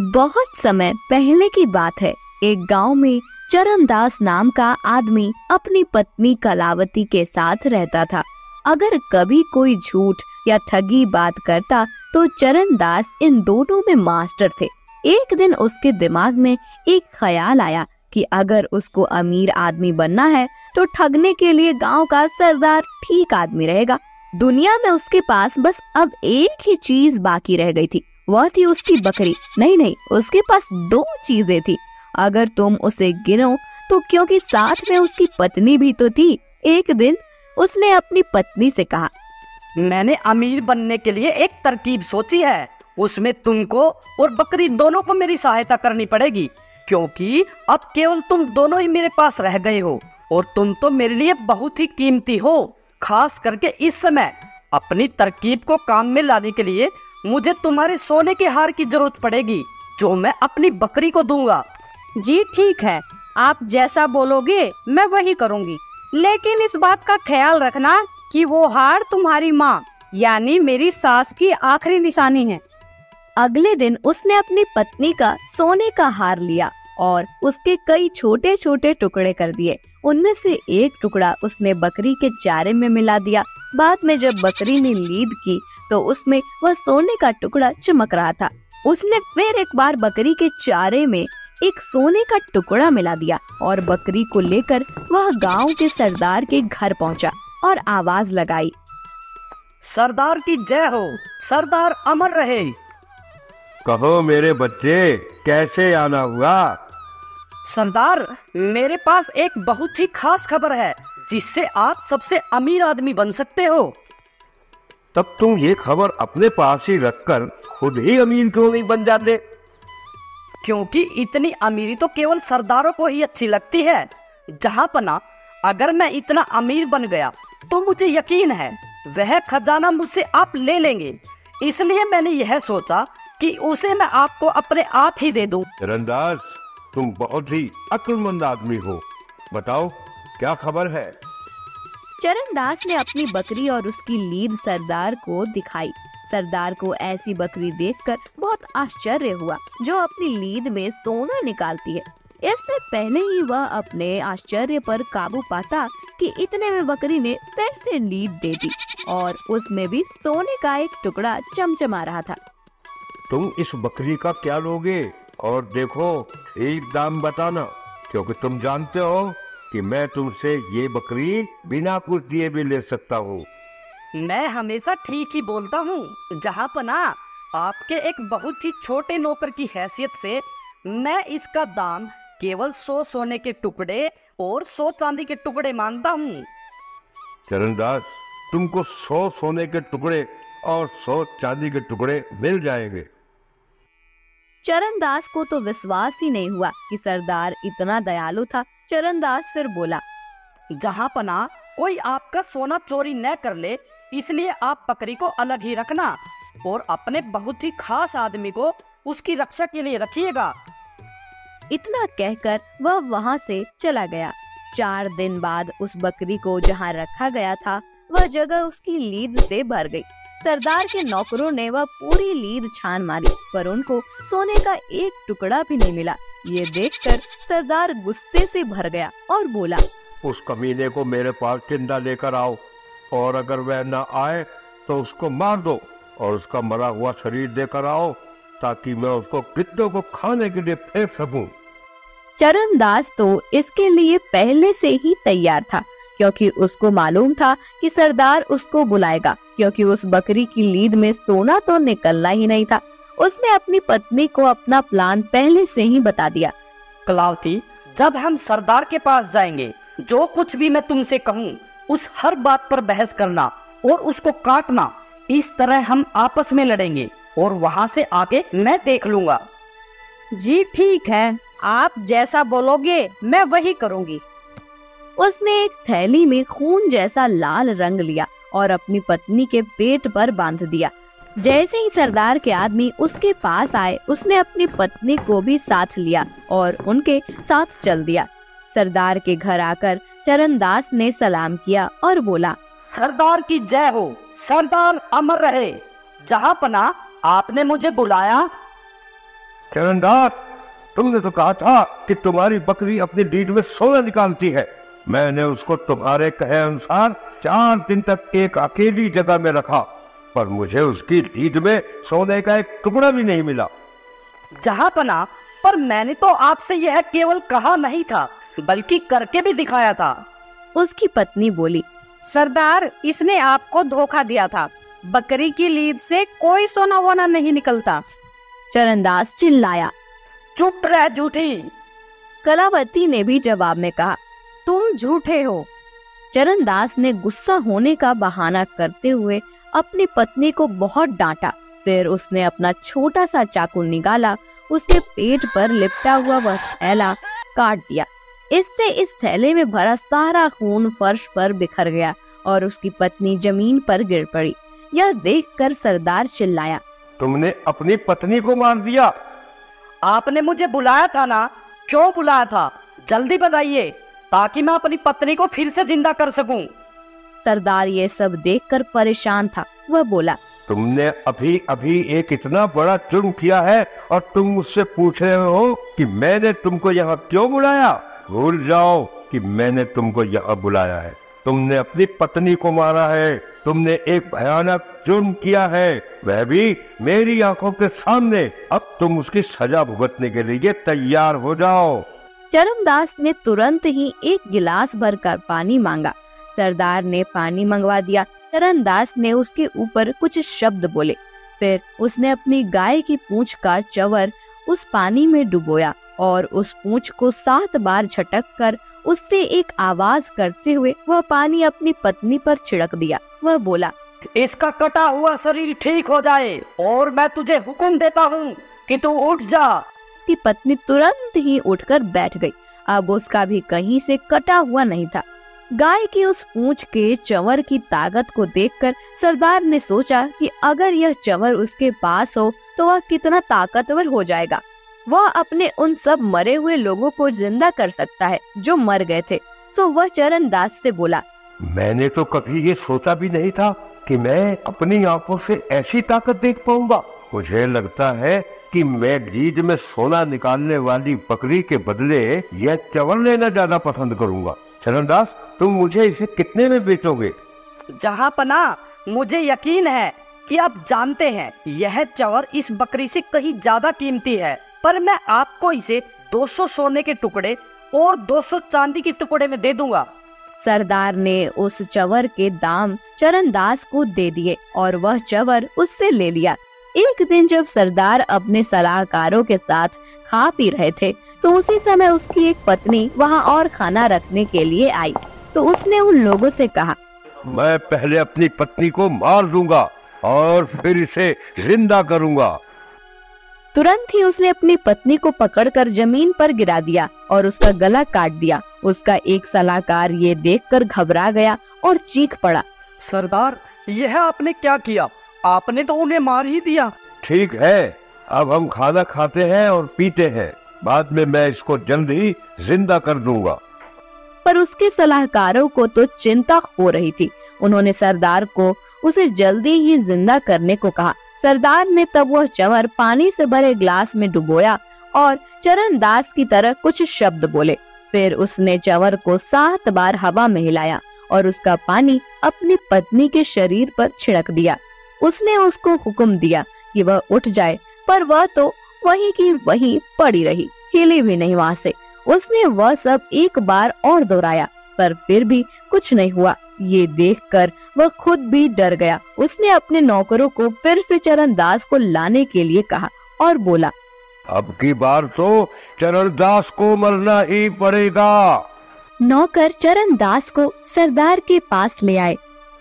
बहुत समय पहले की बात है। एक गांव में चरणदास नाम का आदमी अपनी पत्नी कलावती के साथ रहता था। अगर कभी कोई झूठ या ठगी बात करता तो चरणदास इन दोनों में मास्टर थे। एक दिन उसके दिमाग में एक ख्याल आया कि अगर उसको अमीर आदमी बनना है तो ठगने के लिए गांव का सरदार ठीक आदमी रहेगा। दुनिया में उसके पास बस अब एक ही चीज बाकी रह गई थी, वह थी उसकी बकरी। नहीं, उसके पास दो चीजें थी। अगर तुम उसे गिनो तो क्योंकि साथ में उसकी पत्नी भी तो थी। एक दिन उसने अपनी पत्नी से कहा, मैंने अमीर बनने के लिए एक तरकीब सोची है। उसमें तुमको और बकरी दोनों को मेरी सहायता करनी पड़ेगी, क्योंकि अब केवल तुम दोनों ही मेरे पास रह गए हो और तुम तो मेरे लिए बहुत ही कीमती हो। खास करके इस समय अपनी तरकीब को काम में लाने के लिए मुझे तुम्हारे सोने के हार की जरूरत पड़ेगी, जो मैं अपनी बकरी को दूंगा। जी ठीक है, आप जैसा बोलोगे मैं वही करूंगी, लेकिन इस बात का ख्याल रखना कि वो हार तुम्हारी माँ यानी मेरी सास की आखिरी निशानी है। अगले दिन उसने अपनी पत्नी का सोने का हार लिया और उसके कई छोटे छोटे टुकड़े कर दिए। उनमें से एक टुकड़ा उसने बकरी के चारे में मिला दिया। बाद में जब बकरी ने लीद की तो उसमें वह सोने का टुकड़ा चमक रहा था। उसने फिर एक बार बकरी के चारे में एक सोने का टुकड़ा मिला दिया और बकरी को लेकर वह गांव के सरदार के घर पहुंचा और आवाज लगाई, सरदार की जय हो, सरदार अमर रहे। कहो मेरे बच्चे, कैसे आना हुआ? सरदार, मेरे पास एक बहुत ही खास खबर है जिससे आप सबसे अमीर आदमी बन सकते हो। तब तुम ये खबर अपने पास ही रखकर खुद ही अमीर क्यों नहीं बन जाते? क्योंकि इतनी अमीरी तो केवल सरदारों को ही अच्छी लगती है। जहांपना, अगर मैं इतना अमीर बन गया तो मुझे यकीन है वह खजाना मुझसे आप ले लेंगे। इसलिए मैंने यह सोचा कि उसे मैं आपको अपने आप ही दे दूं। चरणदास, तुम बहुत ही अक्लमंद आदमी हो। बताओ क्या खबर है? चरणदास ने अपनी बकरी और उसकी लीद सरदार को दिखाई। सरदार को ऐसी बकरी देखकर बहुत आश्चर्य हुआ जो अपनी लीद में सोना निकालती है। इससे पहले ही वह अपने आश्चर्य पर काबू पाता कि इतने में बकरी ने फिर से लीद दे दी और उसमें भी सोने का एक टुकड़ा चमचमा रहा था। तुम इस बकरी का क्या लोगे? और देखो, ठीक दाम बताना, क्योंकि तुम जानते हो कि मैं तुमसे ये बकरी बिना कुछ दिए भी ले सकता हूँ। मैं हमेशा ठीक ही बोलता हूँ जहांपना, आपके एक बहुत ही छोटे नौकर की हैसियत से मैं इसका दाम केवल 100 सोने के टुकड़े और 100 चांदी के टुकड़े मानता हूँ। चरणदास, तुमको 100 सोने के टुकड़े और 100 चांदी के टुकड़े मिल जाएंगे। चरणदास को तो विश्वास ही नहीं हुआ कि सरदार इतना दयालु था। चरणदास फिर बोला, जहांपना, कोई आपका सोना चोरी न कर ले, इसलिए आप बकरी को अलग ही रखना और अपने बहुत ही खास आदमी को उसकी रक्षा के लिए रखिएगा। इतना कहकर वह वहाँ से चला गया। 4 दिन बाद उस बकरी को जहाँ रखा गया था वह जगह उसकी लीद से भर गई। सरदार के नौकरों ने वह पूरी लीद छान मारी, पर उनको सोने का एक टुकड़ा भी नहीं मिला। ये देखकर सरदार गुस्से से भर गया और बोला, उस कमीने को मेरे पास जिंदा लेकर आओ, और अगर वह न आए तो उसको मार दो और उसका मरा हुआ शरीर देकर आओ, ताकि मैं उसको गिद्धों को खाने के लिए फेंक सकूं। चरणदास तो इसके लिए पहले से ही तैयार था, क्योंकि उसको मालूम था कि सरदार उसको बुलाएगा, क्योंकि उस बकरी की लीद में सोना तो निकलना ही नहीं था। उसने अपनी पत्नी को अपना प्लान पहले से ही बता दिया। कलावती, जब हम सरदार के पास जाएंगे, जो कुछ भी मैं तुमसे कहूँ उस हर बात पर बहस करना और उसको काटना। इस तरह हम आपस में लड़ेंगे और वहाँ से आके मैं देख लूंगा। जी ठीक है, आप जैसा बोलोगे मैं वही करूंगी। उसने एक थैली में खून जैसा लाल रंग लिया और अपनी पत्नी के पेट पर बांध दिया। जैसे ही सरदार के आदमी उसके पास आए, उसने अपनी पत्नी को भी साथ लिया और उनके साथ चल दिया। सरदार के घर आकर चरणदास ने सलाम किया और बोला, सरदार की जय हो, सरदार अमर रहे। जहांपना, आपने मुझे बुलाया? चरणदास, तुमने तो कहा था कि तुम्हारी बकरी अपनी लीद में सोना निकालती है। मैंने उसको तुम्हारे कहे अनुसार 4 दिन तक एक अकेली जगह में रखा, पर मुझे उसकी लीद में सोने का एक टुकड़ा भी नहीं मिला। जहाँपना, पर मैंने तो आपसे यह केवल कहा नहीं था, बल्कि करके भी दिखाया था। उसकी पत्नी बोली, सरदार, इसने आपको धोखा दिया था। बकरी की लीद से कोई सोना वोना नहीं निकलता। चरणदास चिल्लाया। चुप रह झूठी। कलावती ने भी जवाब में कहा, तुम झूठे हो। चरणदास ने गुस्सा होने का बहाना करते हुए अपनी पत्नी को बहुत डांटा। फिर उसने अपना छोटा सा चाकू निकाला, उसके पेट पर लिपटा हुआ वह थैला काट दिया। इससे इस थैले में भरा सारा खून फर्श पर बिखर गया और उसकी पत्नी जमीन पर गिर पड़ी। यह देखकर सरदार चिल्लाया, तुमने अपनी पत्नी को मार दिया? आपने मुझे बुलाया था ना? क्यों बुलाया था? जल्दी बताइए, ताकि मैं अपनी पत्नी को फिर से जिंदा कर सकूं। सरदार ये सब देखकर परेशान था। वह बोला, तुमने अभी अभी एक इतना बड़ा जुर्म किया है और तुम मुझसे पूछ रहे हो कि मैंने तुमको यहाँ क्यों बुलाया? भूल जाओ कि मैंने तुमको यहाँ बुलाया है। तुमने अपनी पत्नी को मारा है। तुमने एक भयानक जुर्म किया है, वह भी मेरी आंखों के सामने। अब तुम उसकी सजा भुगतने के लिए तैयार हो जाओ। चरणदास ने तुरंत ही एक गिलास भरकर पानी मांगा। सरदार ने पानी मंगवा दिया। चरणदास ने उसके ऊपर कुछ शब्द बोले। फिर उसने अपनी गाय की पूंछ का चवर उस पानी में डुबोया और उस पूंछ को 7 बार झटक कर उससे एक आवाज करते हुए वह पानी अपनी पत्नी पर छिड़क दिया। वह बोला, इसका कटा हुआ शरीर ठीक हो जाए और मैं तुझे हुक्म देता हूँ कि तू उठ जा। उसकी पत्नी तुरंत ही उठकर बैठ गई। अब उसका भी कहीं से कटा हुआ नहीं था। गाय की उस पूंछ के चंवर की ताकत को देखकर सरदार ने सोचा कि अगर यह चंवर उसके पास हो तो वह कितना ताकतवर हो जाएगा। वह अपने उन सब मरे हुए लोगों को जिंदा कर सकता है जो मर गए थे। तो वह चरणदास से बोला, मैंने तो कभी ये सोचा भी नहीं था कि मैं अपनी आंखों से ऐसी ताकत देख पाऊंगा। मुझे लगता है कि मैं लीद में सोना निकालने वाली बकरी के बदले यह चंवर लेना ज्यादा पसंद करूंगा। चरणदास, तुम मुझे इसे कितने में बेचोगे? जहाँपना, मुझे यकीन है कि आप जानते हैं यह चंवर इस बकरी से कहीं ज्यादा कीमती है, पर मैं आपको इसे 200 सोने के टुकड़े और 200 चांदी के टुकड़े में दे दूंगा। सरदार ने उस चंवर के दाम चरणदास को दे दिए और वह चंवर उससे ले लिया। एक दिन जब सरदार अपने सलाहकारों के साथ खा पी रहे थे तो उसी समय उसकी एक पत्नी वहां और खाना रखने के लिए आई। तो उसने उन लोगों से कहा, मैं पहले अपनी पत्नी को मार दूंगा और फिर इसे जिंदा करूंगा। तुरंत ही उसने अपनी पत्नी को पकड़कर जमीन पर गिरा दिया और उसका गला काट दिया। उसका एक सलाहकार ये देखकर घबरा गया और चीख पड़ा, सरदार, यह आपने क्या किया? आपने तो उन्हें मार ही दिया। ठीक है, अब हम खाना खाते हैं और पीते हैं। बाद में मैं इसको जल्द ही जिंदा कर दूंगा। पर उसके सलाहकारों को तो चिंता हो रही थी। उन्होंने सरदार को उसे जल्दी ही जिंदा करने को कहा। सरदार ने तब वह चंवर पानी से भरे ग्लास में डुबोया और चरणदास की तरह कुछ शब्द बोले। फिर उसने चंवर को 7 बार हवा में हिलाया और उसका पानी अपनी पत्नी के शरीर पर छिड़क दिया। उसने उसको हुक्म दिया कि वह उठ जाए, पर वह तो वहीं की वहीं पड़ी रही, हिली भी नहीं वहां से। उसने वह सब एक बार और दोहराया, पर फिर भी कुछ नहीं हुआ। ये देखकर वह खुद भी डर गया। उसने अपने नौकरों को फिर से चरणदास को लाने के लिए कहा और बोला, अब की बार तो चरणदास को मरना ही पड़ेगा। नौकर चरणदास को सरदार के पास ले आए।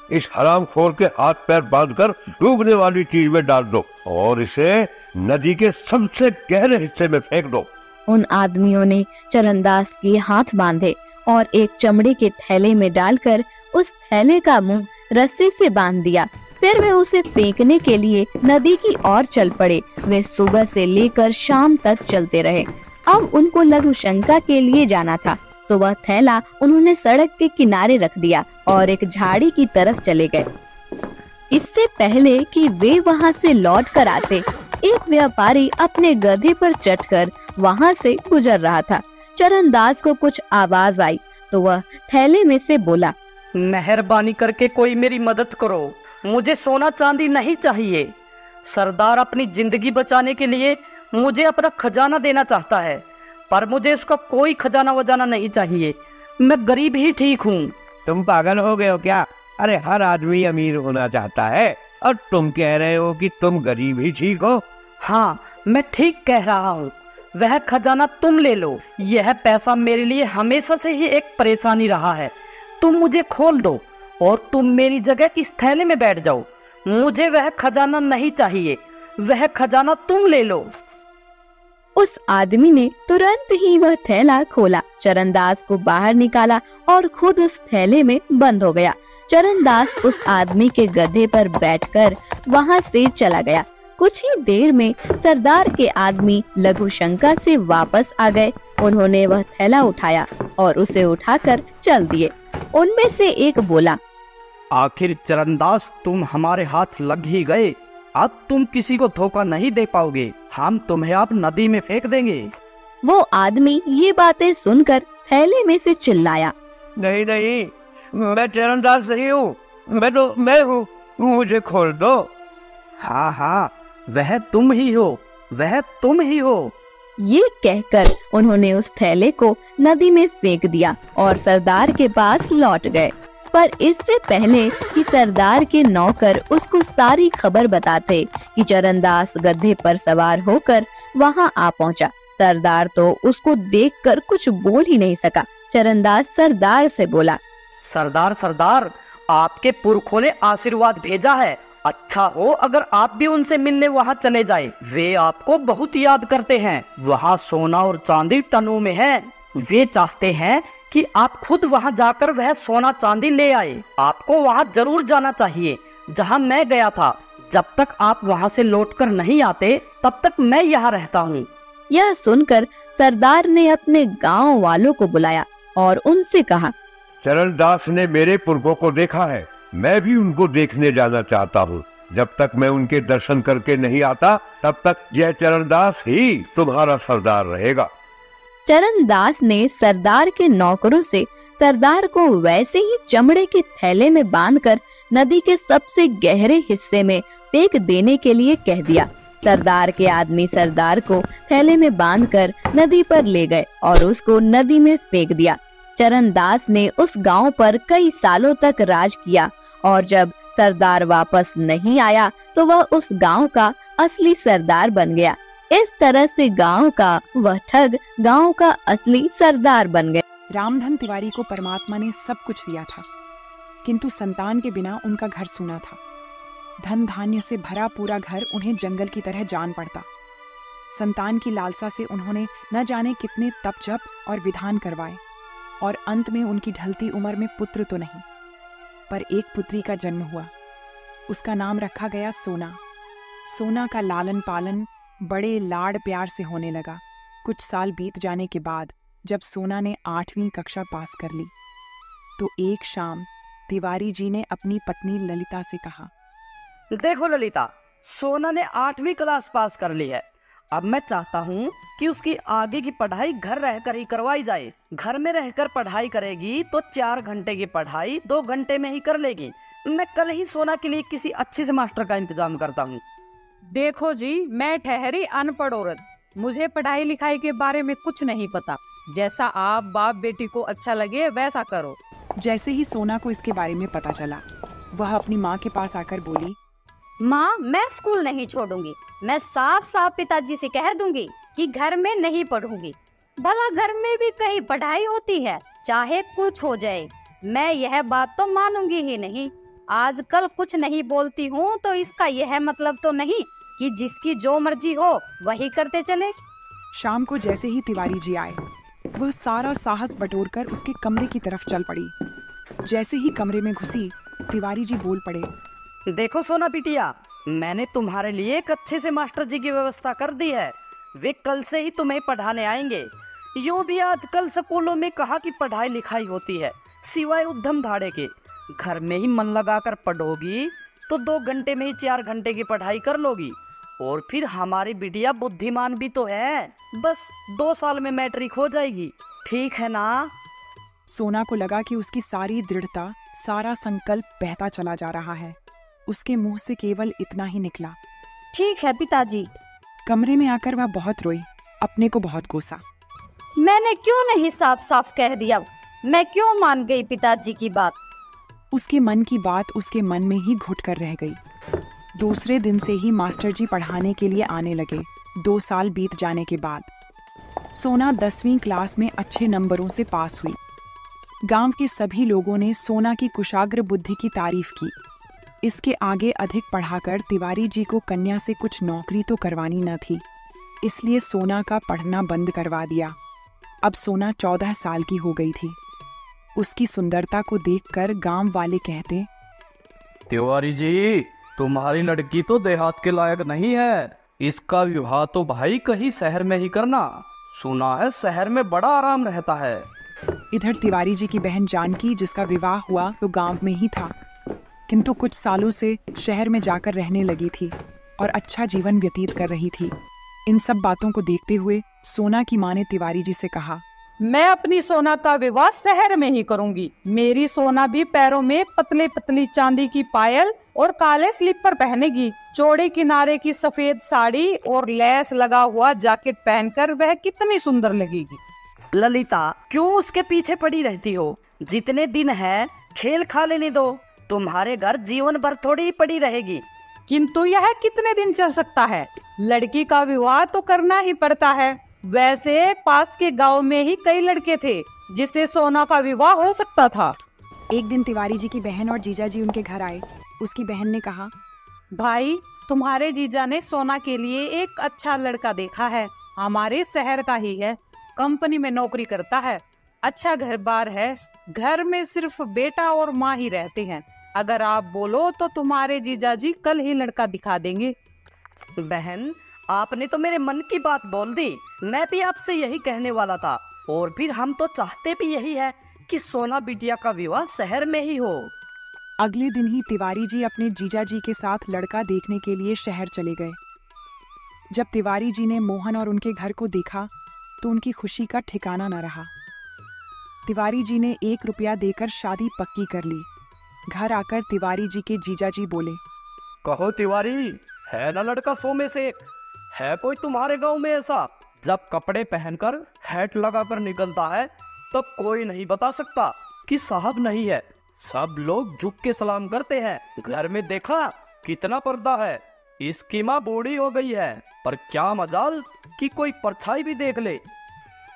इस हरामखोर के हाथ पैर बांधकर डूबने वाली चीज में डाल दो और इसे नदी के सबसे गहरे हिस्से में फेंक दो। उन आदमियों ने चरणदास के हाथ बांधे और एक चमड़े के थैले में डालकर उस थैले का मुंह रस्सी से बांध दिया। फिर वे उसे फेंकने के लिए नदी की ओर चल पड़े। वे सुबह से लेकर शाम तक चलते रहे। अब उनको लघु शंका के लिए जाना था। तो वह थैला उन्होंने सड़क के किनारे रख दिया और एक झाड़ी की तरफ चले गए। इससे पहले कि वे वहां से लौट कर आते, एक व्यापारी अपने गधे पर चढ़कर वहाँ से गुजर रहा था। चरणदास को कुछ आवाज आई तो वह थैले में से बोला, मेहरबानी करके कोई मेरी मदद करो, मुझे सोना चांदी नहीं चाहिए। सरदार अपनी जिंदगी बचाने के लिए मुझे अपना खजाना देना चाहता है, पर मुझे उसका कोई खजाना वजाना नहीं चाहिए। मैं गरीब ही ठीक हूँ। तुम पागल हो गए हो क्या? अरे हर आदमी अमीर होना चाहता है और तुम कह रहे हो कि तुम गरीब ही ठीक हो। हाँ, मैं ठीक कह रहा हूँ। वह खजाना तुम ले लो। यह पैसा मेरे लिए हमेशा से ही एक परेशानी रहा है। तुम मुझे खोल दो और तुम मेरी जगह इस थैले में बैठ जाओ। मुझे वह खजाना नहीं चाहिए, वह खजाना तुम ले लो। उस आदमी ने तुरंत ही वह थैला खोला, चरणदास को बाहर निकाला और खुद उस थैले में बंद हो गया। चरणदास उस आदमी के गधे पर बैठकर वहां से चला गया। कुछ ही देर में सरदार के आदमी लघु शंका से वापस आ गए। उन्होंने वह थैला उठाया और उसे उठाकर चल दिए। उनमें से एक बोला, आखिर चरणदास तुम हमारे हाथ लग ही गए। अब तुम किसी को धोखा नहीं दे पाओगे। हम तुम्हें अब नदी में फेंक देंगे। वो आदमी ये बातें सुनकर थैले में से चिल्लाया, नहीं नहीं, मैं चरणदास नहीं हूँ, मैं हूँ, मुझे खोल दो। हाँ हाँ, वह तुम ही हो, वह तुम ही हो। ये कहकर उन्होंने उस थैले को नदी में फेंक दिया और सरदार के पास लौट गए। पर इससे पहले कि सरदार के नौकर उसको सारी खबर बताते कि चरणदास गधे पर सवार होकर वहां आ पहुंचा। सरदार तो उसको देखकर कुछ बोल ही नहीं सका। चरणदास सरदार से बोला, सरदार सरदार, आपके पुरखों ने आशीर्वाद भेजा है। अच्छा हो अगर आप भी उनसे मिलने वहाँ चले जाए। वे आपको बहुत याद करते हैं। वहाँ सोना और चांदी टनों में है। वे चाहते हैं कि आप खुद वहाँ जाकर वह सोना चांदी ले आए। आपको वहाँ जरूर जाना चाहिए जहाँ मैं गया था। जब तक आप वहाँ से लौटकर नहीं आते तब तक मैं यहाँ रहता हूँ। यह सुनकर सरदार ने अपने गांव वालों को बुलाया और उनसे कहा, चरणदास ने मेरे पुरखों को देखा है, मैं भी उनको देखने जाना चाहता हूँ। जब तक मैं उनके दर्शन करके नहीं आता तब तक यह चरणदास ही तुम्हारा सरदार रहेगा। चरणदास ने सरदार के नौकरों से सरदार को वैसे ही चमड़े के थैले में बांधकर नदी के सबसे गहरे हिस्से में फेंक देने के लिए कह दिया। सरदार के आदमी सरदार को थैले में बांधकर नदी पर ले गए और उसको नदी में फेंक दिया। चरणदास ने उस गांव पर कई सालों तक राज किया और जब सरदार वापस नहीं आया तो वह उस गांव का असली सरदार बन गया। इस तरह से गांव का वह ठग गांव का असली सरदार बन गया। रामधन तिवारी को परमात्मा ने सब कुछ दिया था, किंतु संतान के बिना उनका घर सूना था। धन धान्य से भरा पूरा घर उन्हें जंगल की तरह जान पड़ता। संतान की लालसा से उन्होंने न जाने कितने तप जप और विधान करवाए और अंत में उनकी ढलती उम्र में पुत्र तो नहीं पर एक पुत्री का जन्म हुआ। उसका नाम रखा गया सोना। सोना का लालन पालन बड़े लाड़ प्यार से होने लगा। कुछ साल बीत जाने के बाद जब सोना ने 8वीं कक्षा पास कर ली तो एक शाम तिवारी जी ने अपनी पत्नी ललिता से कहा, देखो ललिता, सोना ने 8वीं क्लास पास कर ली है। अब मैं चाहता हूँ कि उसकी आगे की पढ़ाई घर रहकर ही करवाई जाए। घर में रहकर पढ़ाई करेगी तो 4 घंटे की पढ़ाई 2 घंटे में ही कर लेगी। मैं कल ही सोना के लिए किसी अच्छे से मास्टर का इंतजाम करता हूँ। देखो जी, मैं ठहरी अनपढ़ औरत, मुझे पढ़ाई लिखाई के बारे में कुछ नहीं पता। जैसा आप बाप बेटी को अच्छा लगे वैसा करो। जैसे ही सोना को इसके बारे में पता चला वह अपनी माँ के पास आकर बोली, माँ, मैं स्कूल नहीं छोड़ूंगी। मैं साफ साफ पिताजी से कह दूंगी कि घर में नहीं पढ़ूंगी। भला घर में भी कहीं पढ़ाई होती है, चाहे कुछ हो जाए। मैं यह बात तो मानूंगी ही नहीं। आजकल कुछ नहीं बोलती हूँ तो इसका यह मतलब तो नहीं कि जिसकी जो मर्जी हो वही करते चले। शाम को जैसे ही तिवारी जी आए वह सारा साहस बटोरकर उसके कमरे की तरफ चल पड़ी। जैसे ही कमरे में घुसी तिवारी जी बोल पड़े, देखो सोना बिटिया, मैंने तुम्हारे लिए एक अच्छे से मास्टर जी की व्यवस्था कर दी है। वे कल से ही तुम्हें पढ़ाने आएंगे। यूँ भी आजकल स्कूलों में कहाँ की पढ़ाई लिखाई होती है, सिवाय उद्यम धाड़े के। घर में ही मन लगाकर पढ़ोगी तो 2 घंटे में ही 4 घंटे की पढ़ाई कर लोगी और फिर हमारी बिटिया बुद्धिमान भी तो है, बस 2 साल में मैट्रिक हो जाएगी, ठीक है ना? सोना को लगा कि उसकी सारी दृढ़ता, सारा संकल्प बहता चला जा रहा है। उसके मुंह से केवल इतना ही निकला, ठीक है पिताजी। कमरे में आकर वह बहुत रोई, अपने को बहुत कोसा। मैंने क्यों नहीं साफ साफ कह दिया? मैं क्यों मान गई पिताजी की बात? उसके मन की बात उसके मन में ही घुट कर रह गई। दूसरे दिन से ही मास्टर जी पढ़ाने के लिए आने लगे। 2 साल बीत जाने के बाद सोना 10वीं क्लास में अच्छे नंबरों से पास हुई। गांव के सभी लोगों ने सोना की कुशाग्र बुद्धि की तारीफ की। इसके आगे अधिक पढ़ाकर तिवारी जी को कन्या से कुछ नौकरी तो करवानी न थी, इसलिए सोना का पढ़ना बंद करवा दिया। अब सोना 14 साल की हो गई थी। उसकी सुंदरता को देखकर गांव वाले कहते, तिवारी जी, तुम्हारी लड़की तो देहात के लायक नहीं है, इसका विवाह तो भाई कहीं शहर में ही करना। सुना है शहर में बड़ा आराम रहता है। इधर तिवारी जी की बहन जानकी, जिसका विवाह हुआ तो गांव में ही था, किंतु कुछ सालों से शहर में जाकर रहने लगी थी और अच्छा जीवन व्यतीत कर रही थी। इन सब बातों को देखते हुए सोना की माँ ने तिवारी जी से कहा, मैं अपनी सोना का विवाह शहर में ही करूंगी। मेरी सोना भी पैरों में पतले पतली चांदी की पायल और काले स्लीपर पहनेगी। चौड़े किनारे की सफेद साड़ी और लेस लगा हुआ जैकेट पहनकर वह कितनी सुंदर लगेगी। ललिता, क्यों उसके पीछे पड़ी रहती हो? जितने दिन है खेल खा लेने दो। तुम्हारे घर जीवन भर थोड़ी ही पड़ी रहेगी। किंतु यह कितने दिन चल सकता है? लड़की का विवाह तो करना ही पड़ता है। वैसे पास के गांव में ही कई लड़के थे जिससे सोना का विवाह हो सकता था। एक दिन तिवारी जी की बहन और जीजा जी उनके घर आए। उसकी बहन ने कहा, भाई, तुम्हारे जीजा ने सोना के लिए एक अच्छा लड़का देखा है। हमारे शहर का ही है, कंपनी में नौकरी करता है, अच्छा घर बार है। घर में सिर्फ बेटा और माँ ही रहते हैं। अगर आप बोलो तो तुम्हारे जीजा जी कल ही लड़का दिखा देंगे। बहन, आपने तो मेरे मन की बात बोल दी। मैं भी आपसे यही कहने वाला था। और फिर हम तो चाहते भी यही है कि सोना बिटिया का विवाह शहर में ही हो। अगले दिन ही तिवारी जी अपने जीजा जी के साथ लड़का देखने के लिए शहर चले गए। जब तिवारी जी ने मोहन और उनके घर को देखा तो उनकी खुशी का ठिकाना न रहा। तिवारी जी ने 1 रुपया देकर शादी पक्की कर ली। घर आकर तिवारी जी के जीजा जी बोले, कहो तिवारी, है ना लड़का 100 में से 1? है कोई तुम्हारे गांव में ऐसा? जब कपड़े पहनकर हैट लगाकर निकलता है तब कोई नहीं बता सकता कि साहब नहीं है। सब लोग झुक के सलाम करते हैं। घर में देखा कितना पर्दा है। इसकी माँ बूढ़ी हो गई है, पर क्या मजाल कि कोई परछाई भी देख ले।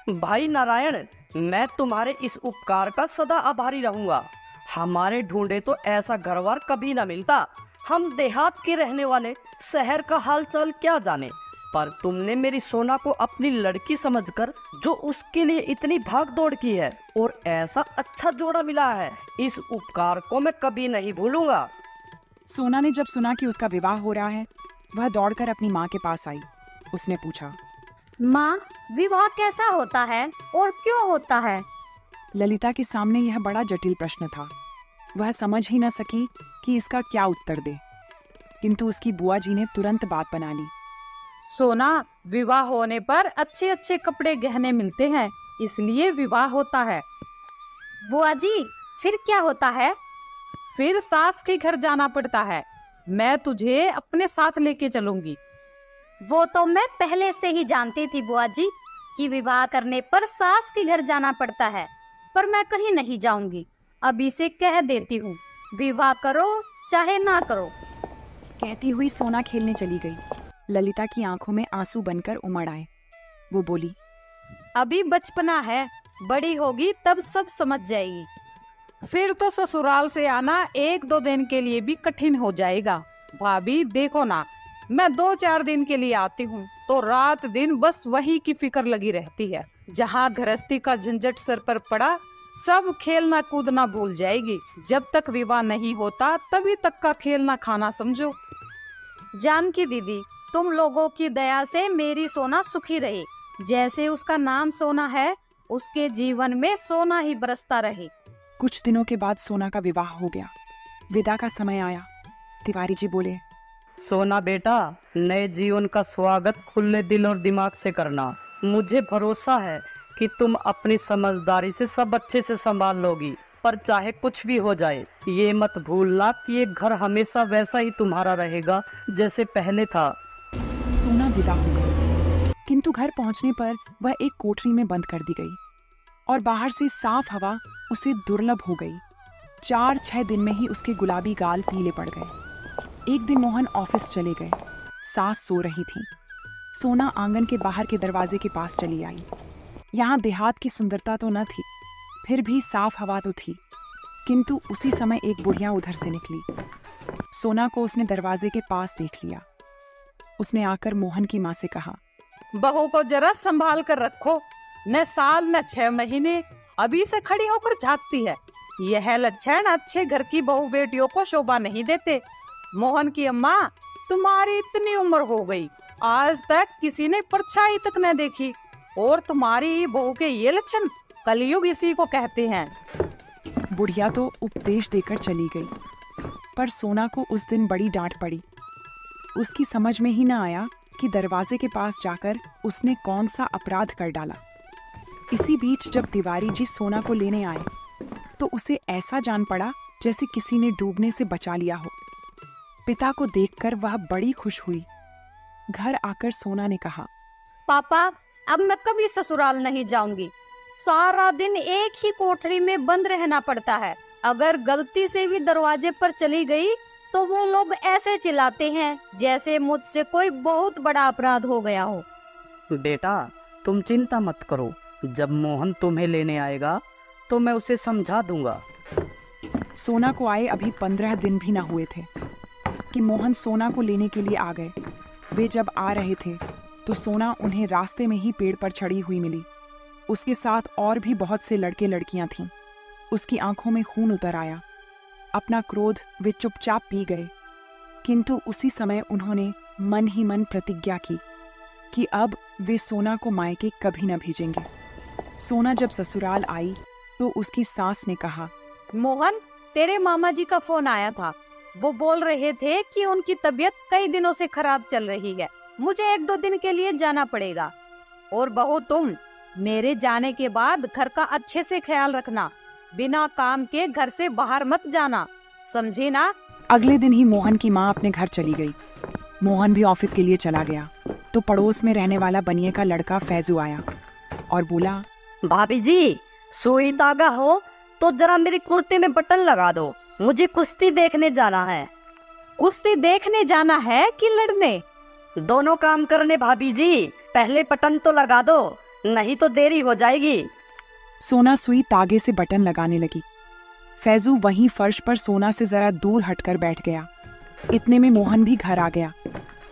भाई नारायण, मैं तुम्हारे इस उपकार का सदा आभारी रहूंगा। हमारे ढूंढे तो ऐसा घरवार कभी ना मिलता। हम देहात के रहने वाले शहर का हालचाल क्या जाने, पर तुमने मेरी सोना को अपनी लड़की समझकर जो उसके लिए इतनी भाग दौड़ की है और ऐसा अच्छा जोड़ा मिला है, इस उपकार को मैं कभी नहीं भूलूंगा। सोना ने जब सुना कि उसका विवाह हो रहा है, वह दौड़कर अपनी माँ के पास आई। उसने पूछा, माँ, विवाह कैसा होता है और क्यों होता है? ललिता के सामने यह बड़ा जटिल प्रश्न था। वह समझ ही न सकी कि इसका क्या उत्तर दे, किंतु उसकी बुआ जी ने तुरंत बात बना ली। सोना, विवाह होने पर अच्छे अच्छे कपड़े गहने मिलते हैं, इसलिए विवाह होता है। बुआ जी, फिर क्या होता है? फिर सास के घर जाना पड़ता है। मैं तुझे अपने साथ लेके चलूंगी। वो तो मैं पहले से ही जानती थी बुआ जी कि विवाह करने पर सास के घर जाना पड़ता है, पर मैं कहीं नहीं जाऊंगी। अभी से कह देती हूँ, विवाह करो चाहे ना करो। कहती हुई सोना खेलने चली गई। ललिता की आंखों में आंसू बनकर उमड़ आए। वो बोली, अभी बचपना है, बड़ी होगी तब सब समझ जाएगी। फिर तो ससुराल से आना 1-2 दिन के लिए भी कठिन हो जाएगा। भाभी देखो ना, मैं 2-4 दिन के लिए आती हूँ तो रात दिन बस वही की फिक्र लगी रहती है। जहाँ गृहस्थी का झंझट सर पर पड़ा, सब खेलना कूदना भूल जाएगी। जब तक विवाह नहीं होता तभी तक का खेलना खाना समझो। जानकी दीदी, तुम लोगों की दया से मेरी सोना सुखी रहे। जैसे उसका नाम सोना है, उसके जीवन में सोना ही बरसता रहे। कुछ दिनों के बाद सोना का विवाह हो गया। विदा का समय आया। तिवारी जी बोले, सोना बेटा, नए जीवन का स्वागत खुले दिल और दिमाग से करना। मुझे भरोसा है कि तुम अपनी समझदारी से सब अच्छे से संभाल लोगी। पर चाहे कुछ भी हो जाए, ये मत भूलना कि ये घर हमेशा वैसा ही तुम्हारा रहेगा जैसे पहले था। सोना विदा हो गई, किंतु घर पहुंचने पर वह एक कोठरी में बंद कर दी गई और बाहर से साफ हवा उसे दुर्लभ हो गई। 4-6 दिन में ही उसके गुलाबी गाल पीले पड़ गए। एक दिन मोहन ऑफिस चले गए। सास सो रही थी। सोना आंगन के बाहर के दरवाजे के पास चली आई। यहाँ देहात की सुंदरता तो न थी, फिर भी साफ हवा तो थी। किंतु उसी समय एक बुढ़िया उधर से निकली। सोना को उसने दरवाजे के पास देख लिया। उसने आकर मोहन की माँ से कहा, बहू को जरा संभाल कर रखो, न साल न 6 महीने अभी से खड़ी होकर झांकती है। यह लक्षण अच्छे घर की बहू बेटियों को शोभा नहीं देते। मोहन की अम्मा, तुम्हारी इतनी उम्र हो गई, आज तक किसी ने परछाई तक न देखी, और तुम्हारी बहू के ये लक्षण, कलयुग इसी को कहते हैं। बुढ़िया तो उपदेश देकर चली गई, पर सोना को उस दिन बड़ी डांट पड़ी। उसकी समझ में ही न आया कि दरवाजे के पास जाकर उसने कौन सा अपराध कर डाला। इसी बीच जब तिवारी जी सोना को लेने आए तो उसे ऐसा जान पड़ा जैसे किसी ने डूबने से बचा लिया हो। पिता को देखकर वह बड़ी खुश हुई। घर आकर सोना ने कहा, पापा, अब मैं कभी ससुराल नहीं जाऊंगी। सारा दिन एक ही कोठरी में बंद रहना पड़ता है। अगर गलती से भी दरवाजे पर चली गई तो वो लोग ऐसे चिल्लाते हैं जैसे मुझसे कोई बहुत बड़ा अपराध हो गया हो। बेटा, तुम चिंता मत करो। जब मोहन तुम्हें लेने आएगा तो मैं उसे समझा दूंगा। सोना को आए अभी 15 दिन भी न हुए थे कि मोहन सोना को लेने के लिए आ गए। वे जब आ रहे थे तो सोना उन्हें रास्ते में ही पेड़ पर चढ़ी हुई मिली। उसके साथ और भी बहुत से लड़के लड़कियां थीं। उसकी आंखों में खून उतर आया। अपना क्रोध वे चुपचाप पी गए, किंतु उसी समय उन्होंने मन ही मन प्रतिज्ञा की कि अब वे सोना को मायके कभी न भेजेंगे। सोना जब ससुराल आई तो उसकी सास ने कहा, मोहन, तेरे मामा जी का फोन आया था। वो बोल रहे थे कि उनकी तबीयत कई दिनों से खराब चल रही है। मुझे 1-2 दिन के लिए जाना पड़ेगा। और बहू, तुम मेरे जाने के बाद घर का अच्छे से ख्याल रखना। बिना काम के घर से बाहर मत जाना, समझी ना? अगले दिन ही मोहन की माँ अपने घर चली गई। मोहन भी ऑफिस के लिए चला गया तो पड़ोस में रहने वाला बनिए का लड़का फैजू आया और बोला, भाभी जी, सुई धागा हो तो जरा मेरी कुर्ते में बटन लगा दो। मुझे कुश्ती देखने जाना है। कुश्ती देखने जाना है कि लड़ने? दोनों काम करने भाभी जी। पहले बटन तो लगा दो, नहीं तो देरी हो जाएगी। सोना सुई तागे से बटन लगाने लगी। फैजू वहीं फर्श पर सोना से जरा दूर हटकर बैठ गया। इतने में मोहन भी घर आ गया,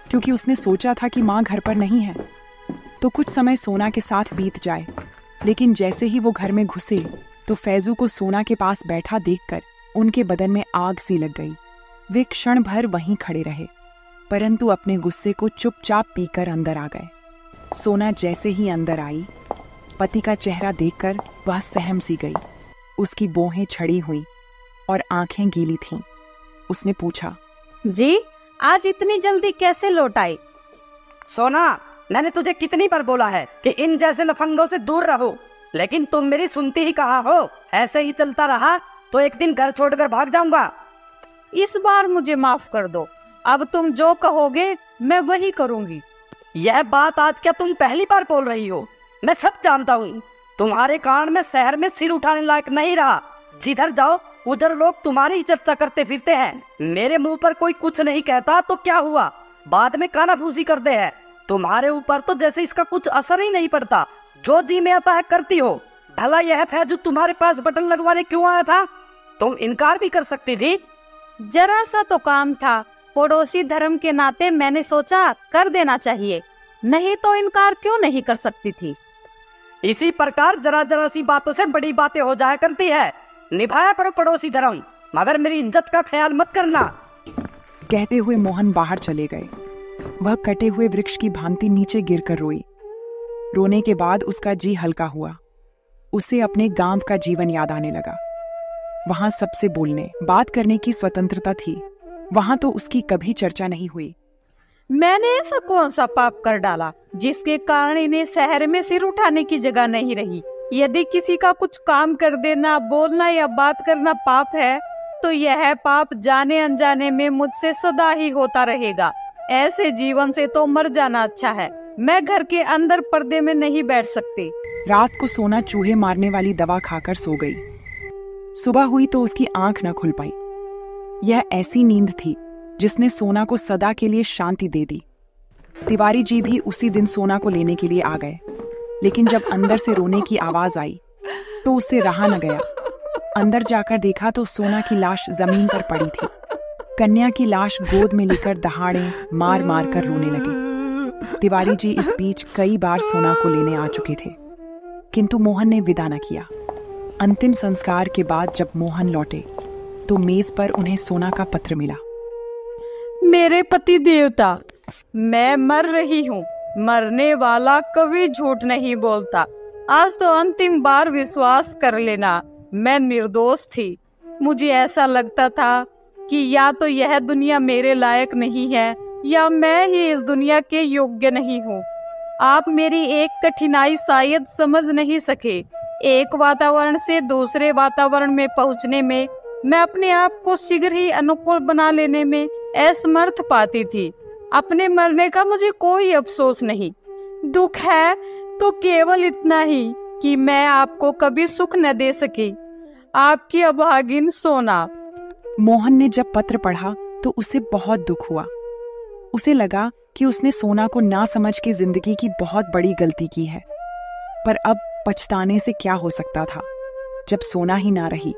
क्योंकि उसने सोचा था कि माँ घर पर नहीं है तो कुछ समय सोना के साथ बीत जाए। लेकिन जैसे ही वो घर में घुसे तो फैजू को सोना के पास बैठा देखकर उनके बदन में आग सी लग गई। वे क्षण भर वहीं खड़े रहे, परंतु अपने गुस्से को चुपचाप पीकर अंदर आ गए। सोना जैसे ही अंदर आई, पति का चेहरा देखकर वह सहम सी गई। उसकी बोहें छड़ी हुई और आंखें गीली थीं। उसने पूछा, जी, आज इतनी जल्दी कैसे लौट आई? सोना, मैंने तुझे कितनी बार बोला है कि इन जैसे लफंगों से दूर रहो, लेकिन तुम मेरी सुनती ही कहाँ हो। ऐसे ही चलता रहा तो एक दिन घर छोड़कर भाग जाऊंगा। इस बार मुझे माफ कर दो। अब तुम जो कहोगे मैं वही करूंगी। यह बात आज क्या तुम पहली बार बोल रही हो? मैं सब जानता हूँ। तुम्हारे कारण मैं शहर में सिर उठाने लायक नहीं रहा। जिधर जाओ उधर लोग तुम्हारी ही चर्चा करते फिरते हैं। मेरे मुंह पर कोई कुछ नहीं कहता तो क्या हुआ, बाद में कानाफूसी करते हैं। तुम्हारे ऊपर तो जैसे इसका कुछ असर ही नहीं पड़ता। जो जी में आता है करती हो। भला यह फैजू तुम्हारे पास बटन लगवाने क्यों आया था? तुम इनकार भी कर सकती थी। जरा सा तो काम था, पड़ोसी धर्म के नाते मैंने सोचा कर देना चाहिए, नहीं तो इनकार क्यों नहीं कर सकती थी। इसी प्रकार जरा जरा सी बातों से बड़ी बातें हो जाया करती है। निभाया करो पड़ोसी धर्म, मगर मेरी इज्जत का ख्याल मत करना। कहते हुए मोहन बाहर चले गए। वह कटे हुए वृक्ष की भांति नीचे गिरकर रोई। रोने के बाद उसका जी हल्का हुआ। उसे अपने गांव का जीवन याद आने लगा। वहां सबसे बोलने बात करने की स्वतंत्रता थी। वहां तो उसकी कभी चर्चा नहीं हुई। मैंने ऐसा कौन सा पाप कर डाला जिसके कारण इन्हें शहर में सिर उठाने की जगह नहीं रही। यदि किसी का कुछ काम कर देना, बोलना या बात करना पाप है, तो यह पाप जाने अनजाने में मुझसे सदा ही होता रहेगा। ऐसे जीवन से तो मर जाना अच्छा है। मैं घर के अंदर पर्दे में नहीं बैठ सकती। रात को सोना चूहे मारने वाली दवा खाकर सो गई। सुबह हुई तो उसकी आंख न खुल पाई। यह ऐसी नींद थी जिसने सोना को सदा के लिए शांति दे दी। तिवारी जी भी उसी दिन सोना को लेने के लिए आ गए, लेकिन जब अंदर से रोने की आवाज आई तो उससे रहा न गया। अंदर जाकर देखा तो सोना की लाश जमीन पर पड़ी थी। कन्या की लाश गोद में लेकर दहाड़े मार मार कर रोने लगे। तिवारी जी इस बीच कई बार सोना को लेने आ चुके थे, किंतु मोहन ने विदा न किया। अंतिम संस्कार के बाद जब मोहन लौटे तो मेज पर उन्हें सोना का पत्र मिला। मेरे पति देवता, मैं मर रही हूँ। मरने वाला कभी झूठ नहीं बोलता। आज तो अंतिम बार विश्वास कर लेना, मैं निर्दोष थी। मुझे ऐसा लगता था कि या तो यह दुनिया मेरे लायक नहीं है या मैं ही इस दुनिया के योग्य नहीं हूँ। आप मेरी एक कठिनाई शायद समझ नहीं सके। एक वातावरण से दूसरे वातावरण में पहुँचने में मैं अपने आप को शीघ्र ही अनुकूल बना लेने में असमर्थ पाती थी। अपने मरने का मुझे कोई अफसोस नहीं। दुख है तो केवल इतना ही कि मैं आपको कभी सुख न दे सकी। आपकी अभागिन सोना। मोहन ने जब पत्र पढ़ा तो उसे बहुत दुख हुआ। उसे लगा कि उसने सोना को ना समझ के जिंदगी की बहुत बड़ी गलती की है, पर अब पछताने से क्या हो सकता था जब सोना ही ना रही।